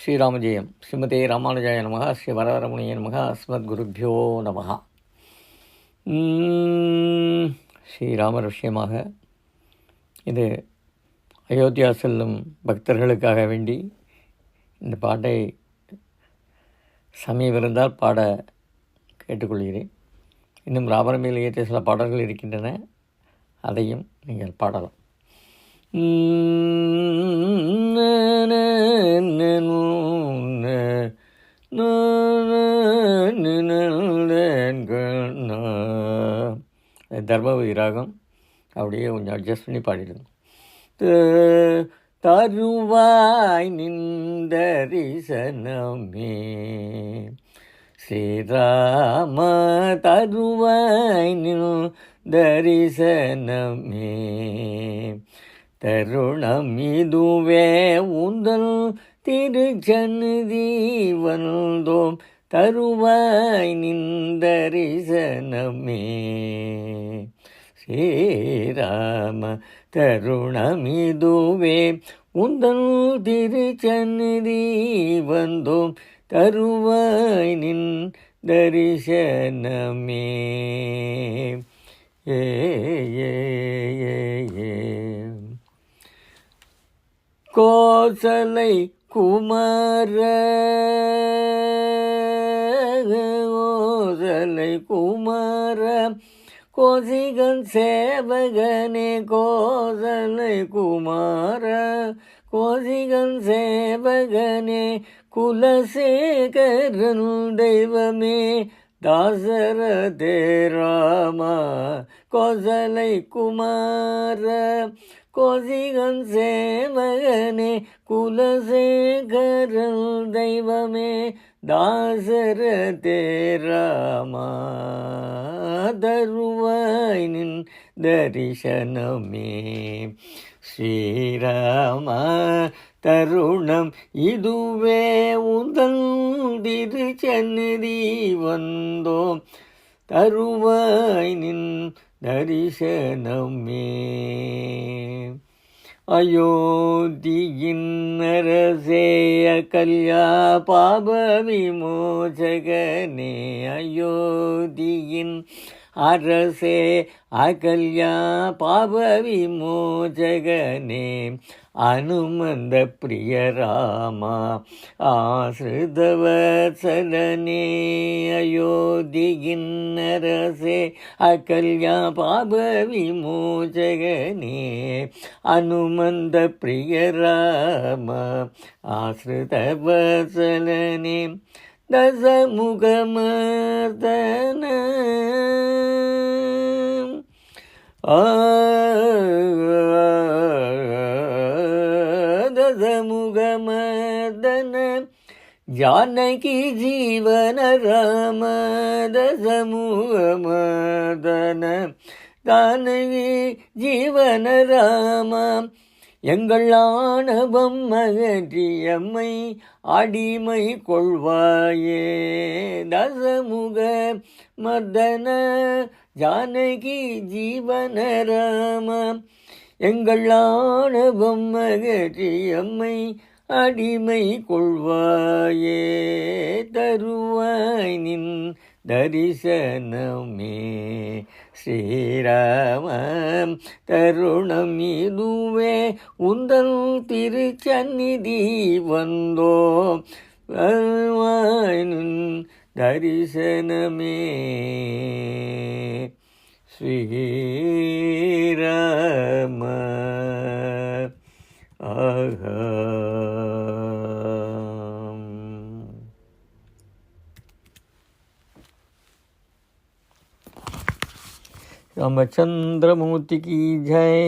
ஸ்ரீராமஜெயம். ஸ்ரீமதே ராமானுஜாய நமக. ஸ்ரீ வரவரமுனிய நமக. அஸ்மத் குருபியோ நமக. ஸ்ரீராமர் விஷயமாக இது அயோத்தியா செல்லும் பக்தர்களுக்காக வேண்டி இந்த பாட்டை சமயம் இருந்தால் பாட கேட்டுக்கொள்கிறேன். இன்னும் ராமரமையில் இயற்றிய சில பாடல்கள் இருக்கின்றன, அதையும் நீங்கள் பாடலாம். தர்மபுரி ராகம், அப்படியே கொஞ்சம் அட்ஜஸ்ட் பண்ணி பாடிடுங்க. தருவாய் நின்றரிசனமே ஸ்ரீராம, தருவாய் தரிசனமே, தருணம் இதுவே உந்தல் திருச்சந்நிதி வந்தோம், தருவாய் நின்றரிசனமே ஸ்ரீராம, தருணம் இதுவே உந்தல் திருச்சந்நிதி வந்தோம், தருவாய் நின் தரிசனமே. ஏ கோசலை குமார, கோசலை குமார, கோசிகன் சேவகனே, கோசலை குமார, கோசிகன் சேவகனே, குலசேகரன் தெய்வமே, தாசரதே ராமா, கோசலை குமார, கோசிகன் சேவகனே, குலசேகரன் தெய்வமே, தாசரதே ராமா, தருவாய் நின் தரிசனமே ஸ்ரீராம, தருணம் இதுவே உந்தல் திருச்சந்நிதி வந்தோம், தருவாய் நின் தரிசனமே. அயோத்தியின் அரசே அகல்யா பாப விமோசகனே, அயோத்தியின் அரசே அகல்யா பாப விமோசகனே, அனுமந்த பிரிய ராமா ஆசிரிதவத்சலனே, அயோத்தியின் அரசே அகல்யா பாப விமோசகனே, அனுமந்த பிரிய ராமா ஆசிரிதவத்சலனே, தசமுகமர்தன தசமுகமர்தன, ஜானகி ஜீவன ராம, தசமுகமர்தன, ஜானகி ஜீவன ராம, எங்கள் ஆணவம் அகற்றியம்மை அடிமை கொள்வாயே, தசமுக மர்தன, ஜானகி ஜீவன ராம, எங்கள் ஆணவம் அகற்றியம்மை அடிமை கொள்வாயே, தருவாய் நின் தரிசனமே ஸ்ரீராம, தருணம் இதுவே உந்தல் திருச்சந்நிதி வந்தோம், தருவாய் நின் தரிசனமே ஸ்ரீராம. ஆஹா. रामचंद्र मूर्ति की जय.